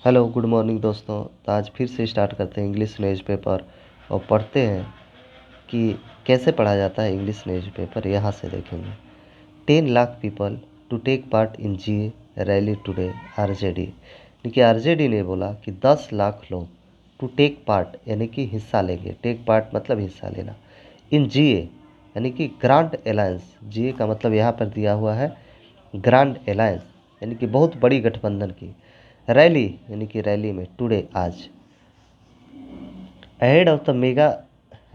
Hello good morning दोस्तों। तो आज फिर से स्टार्ट करते हैं इंग्लिश न्यूज़पेपर और पढ़ते हैं कि कैसे पढ़ा जाता है इंग्लिश न्यूज़पेपर। यहाँ से देखेंगे 10 lakh people to take part in जी रैली टुडे आरजेडी। देखिए आरजेडी ने बोला कि 10 लाख लोग टू टेक पार्ट यानी कि हिस्सा लेंगे। टेक पार्ट मतलब हिस्सा लेना। इन जी यानी कि ग्रांड अलायंस। जी का मतलब यहाँ पर दिया हुआ है ग्रांड अलायंस यानी कि बहुत बड़ी गठबंधन की रैली यानी कि रैली में टुडे आज ahead of the mega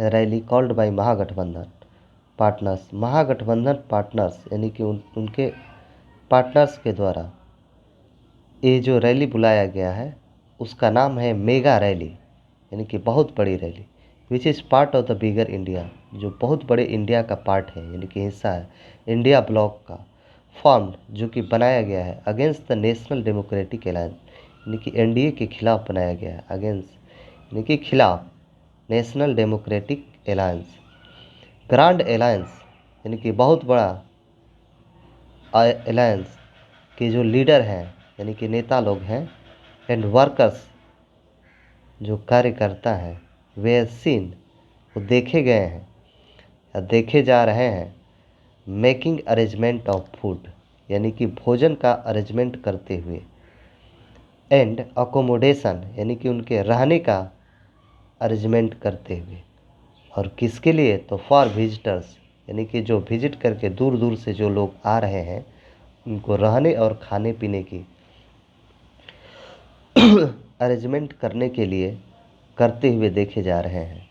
rally called by Mahagathbandhan partners. Mahagathbandhan partners यानी कि उनके पार्टनर्स के द्वारा ये जो रैली बुलाया गया है उसका नाम है मेगा रैली यानी कि बहुत बड़ी rally. Which is part of the bigger India, जो बहुत बड़े इंडिया का पार्ट है यानी कि हिस्सा है इंडिया ब्लॉक का। फॉर्म्ड जो कि बनाया गया है against the national democratic alliance यानी कि एनडीए के खिलाफ बनाया गया है। अगेंस्ट यानी कि खिलाफ national democratic alliance. Grand alliance यानी कि बहुत बड़ा अलायंस के जो लीडर हैं यानी कि नेता लोग हैं एंड वर्कर्स जो कार्यकर्ता हैं वे सीन वो देखे गए हैं या देखे जा रहे हैं मेकिंग अरेंजमेंट ऑफ फूड यानी कि भोजन का अरेंजमेंट करते हुए एंड अकोमोडेशन यानी कि उनके रहने का अरेंजमेंट करते हुए। और किसके लिए? तो फॉर विजिटर्स यानी कि जो विजिट करके दूर दूर से जो लोग आ रहे हैं उनको रहने और खाने पीने की अरेंजमेंट करने के लिए करते हुए देखे जा रहे हैं।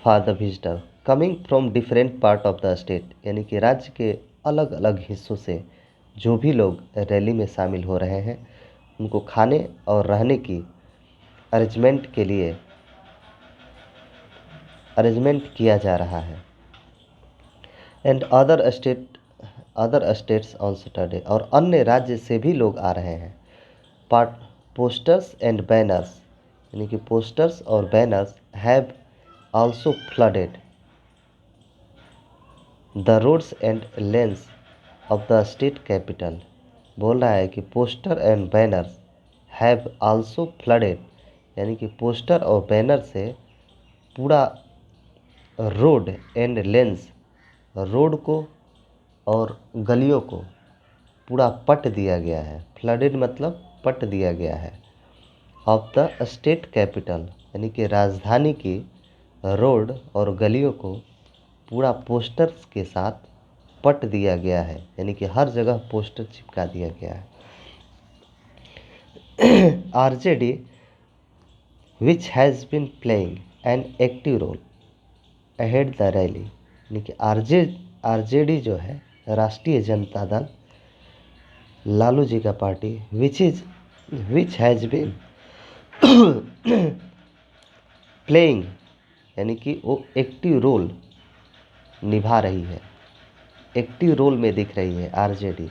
For the visitor coming from different part of the state यानी कि राज्य के अलग अलग हिस्सों से जो भी लोग रैली में शामिल हो रहे हैं उनको खाने और रहने की अरेंजमेंट के लिए अरेंजमेंट किया जा रहा है। And other states on Saturday और अन्य राज्य से भी लोग आ रहे हैं। पार्ट पोस्टर्स एंड बैनर्स यानी कि पोस्टर्स और banners have also flooded the roads and lanes of the state capital. बोल रहा है कि poster and banners have also flooded यानी कि पोस्टर और बैनर से पूरा रोड एंड लेंस रोड को और गलियों को पूरा पट दिया गया है। फ्लडेड मतलब पट दिया गया है। ऑफ द स्टेट कैपिटल यानी कि राजधानी की रोड और गलियों को पूरा पोस्टर्स के साथ पट दिया गया है यानी कि हर जगह पोस्टर चिपका दिया गया है। RJD which has been playing an active role ahead the rally यानी कि आरजेडी जो है राष्ट्रीय जनता दल लालू जी का party which has been playing यानी कि वो एक्टिव रोल निभा रही है, एक्टिव रोल में दिख रही है आरजेडी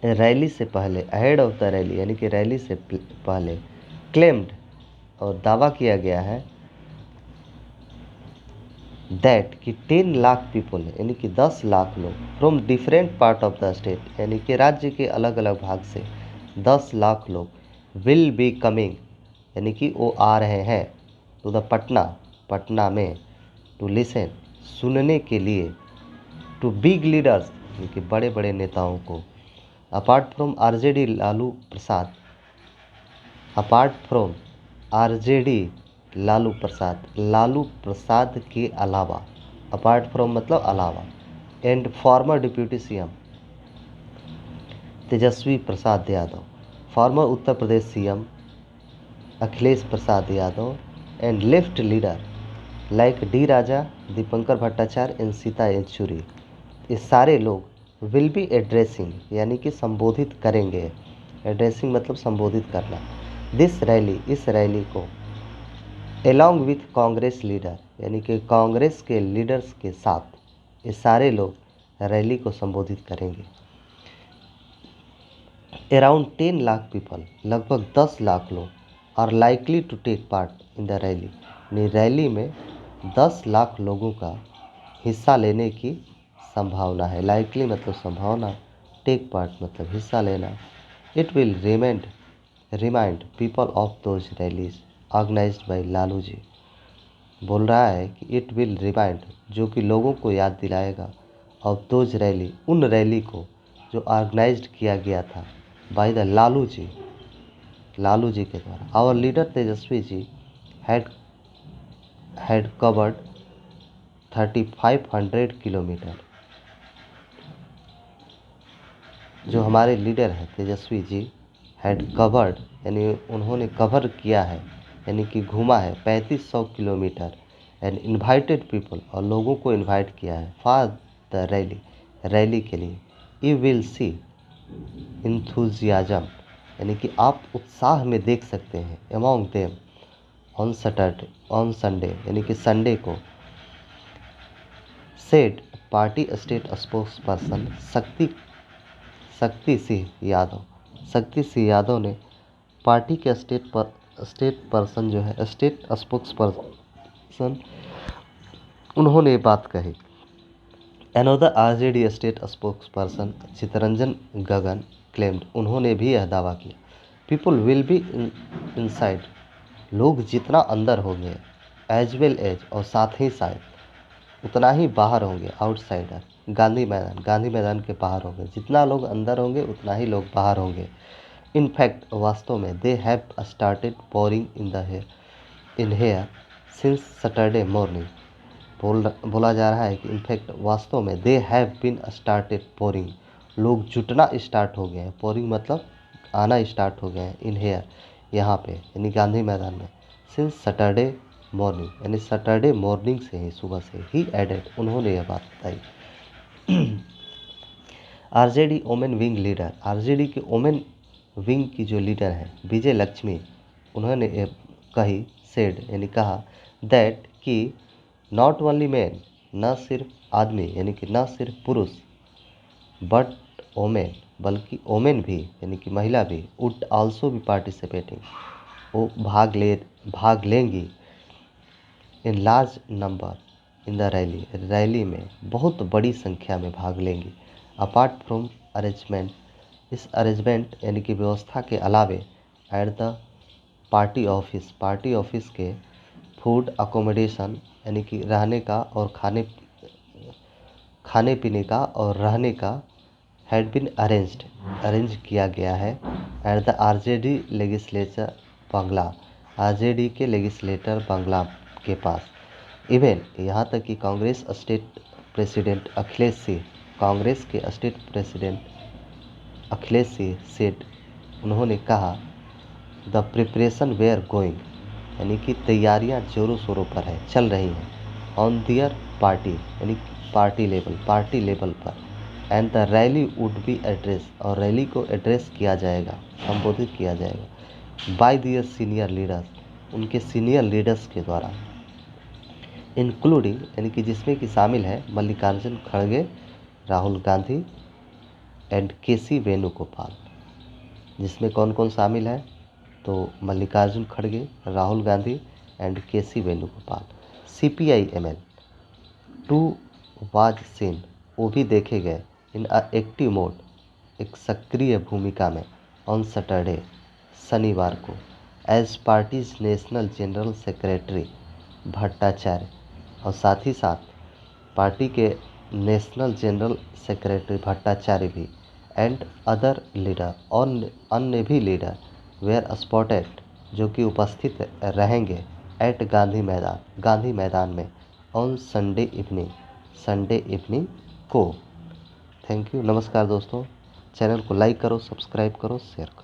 रैली से पहले। अहेड ऑफ द रैली यानी कि रैली से पहले क्लेम्ड और दावा किया गया है दैट कि 10 लाख पीपल यानी कि 10 लाख लोग from different part of the state यानी कि राज्य के अलग अलग भाग से 10 लाख लोग विल बी कमिंग यानी कि वो आ रहे हैं टू द पटना में टू लिसन सुनने के लिए टू बिग लीडर्स यानी कि बड़े बड़े नेताओं को। Apart from RJD Lalu Prasad के अलावा, अपार्ट फ्रॉम मतलब अलावा, and farmer deputy CM Tejashwi Prasad Yadav, farmer Uttar Pradesh CM Akhilesh Prasad Yadav and left leader like D Raja, Dipankar Bhattacharya and Sita Yechury, ये सारे लोग विल बी एड्रेसिंग यानी कि संबोधित करेंगे। एड्रेसिंग मतलब संबोधित करना। दिस रैली इस रैली को एलॉन्ग विथ कांग्रेस लीडर यानी कि कांग्रेस के लीडर्स के साथ ये सारे लोग रैली को संबोधित करेंगे। अराउंड 10 लाख पीपल लगभग 10 लाख लोग are likely to take part in the rally यानी रैली में 10 लाख लोगों का हिस्सा लेने की संभावना है। लाइकली मतलब संभावना, टेक पार्ट मतलब हिस्सा लेना। It will remind remind people of those rallies organised by Lalu ji. बोल रहा है कि इट विल रिमाइंड, जो कि लोगों को याद दिलाएगा, ऑफ दोज रैली, उन रैली को जो ऑर्गेनाइज्ड किया गया था बाय द लालू जी के द्वारा। Our leader Tejashwi ji had covered 3500 kilometre. जो हमारे लीडर हैं तेजस्वी जी हैड कवर्ड, यानी उन्होंने कवर किया है, यानी कि घूमा है 3500 किलोमीटर, एंड इनवाइटेड पीपल, और लोगों को इनवाइट किया है फॉर द रैली के लिए। यू विल सी इंथुजियाजम, यानी कि आप उत्साह में देख सकते हैं, अमॉन्ग देम ऑन संडे, यानी कि संडे को, said party state spokes person Shakti Singh Yadav ने पार्टी के स्टेट पर्सन जो है, स्टेट स्पोक्स पर्सन, उन्होंने ये बात कही। Another RJD state spokesperson Chittaranjan Gagan claimed, उन्होंने भी यह दावा किया, पीपल विल बी इनसाइड, लोग जितना अंदर होंगे, एज वेल एज, और साथ ही साथ उतना ही बाहर होंगे, आउटसाइडर, गांधी मैदान के बाहर होंगे, जितना लोग अंदर होंगे उतना ही लोग बाहर होंगे। इनफैक्ट, वास्तव में, they have started pouring in here since Saturday morning. बोला जा रहा है कि इनफैक्ट वास्तव में they have been started pouring, लोग जुटना स्टार्ट हो गए हैं, पोरिंग मतलब आना स्टार्ट हो गए हैं, इन हेयर, यहाँ पे, यानी गांधी मैदान में, सिंस सैटरडे मॉर्निंग, यानी सैटरडे मॉर्निंग से ही, सुबह से ही एडेड, उन्होंने यह बात बताई। RJD women wing leader, RJD के ओमेन विंग की जो लीडर है विजय लक्ष्मी, उन्होंने कही, सेड, यानी कहा, दैट कि नॉट ओनली मैन, न सिर्फ आदमी, यानी कि न सिर्फ पुरुष, बट ओमेन, बल्कि ओमेन भी, यानी कि महिला भी, वुड आल्सो भी पार्टिसिपेटिंग, वो भाग लेंगी, in large number in the rally में बहुत बड़ी संख्या में भाग लेंगी। अपार्ट फ्रॉम अरेंजमेंट, इस अरेंजमेंट यानी कि व्यवस्था के अलावे, एट द पार्टी ऑफिस के फूड अकोमोडेशन, यानी कि रहने का और खाने पीने का और रहने का, हैड बिन अरेंज किया गया है, at the RJD legislature Bangla, RJD के लेजिस्लेटर बंगला के पास। इवन, यहाँ तक कि कांग्रेस के स्टेट प्रेसिडेंट अखिलेश सिंह सेठ, उन्होंने कहा, द प्रिपरेशन वेयर गोइंग, यानी कि तैयारियां जोरों शोरों पर है, चल रही हैं, ऑन दियर पार्टी, यानी पार्टी लेवल पर, and the rally would be address, और रैली को एड्रेस किया जाएगा, संबोधित किया जाएगा, बाय दियर सीनियर लीडर्स, उनके सीनियर लीडर्स के द्वारा, इंक्लूडिंग, यानी कि जिसमें कि शामिल है मल्लिकार्जुन खड़गे, राहुल गांधी एंड केसी वेणुगोपाल। जिसमें कौन कौन शामिल है, तो मल्लिकार्जुन खड़गे, Rahul Gandhi and KC Venugopal. CPI-ML too was seen, वो भी देखे गए, इन एक्टिव मोड, एक सक्रिय भूमिका में, ऑन सैटरडे, शनिवार को, as party's national general secretary Bhattacharya, और साथ ही साथ पार्टी के नेशनल जनरल सेक्रेटरी भट्टाचार्य भी, एंड अदर लीडर, और अन्य भी लीडर, वेयर स्पॉटेड, जो कि उपस्थित रहेंगे, एट गांधी मैदान में, ऑन संडे इवनिंग को। थैंक यू, नमस्कार दोस्तों। चैनल को लाइक करो, सब्सक्राइब करो, शेयर करो।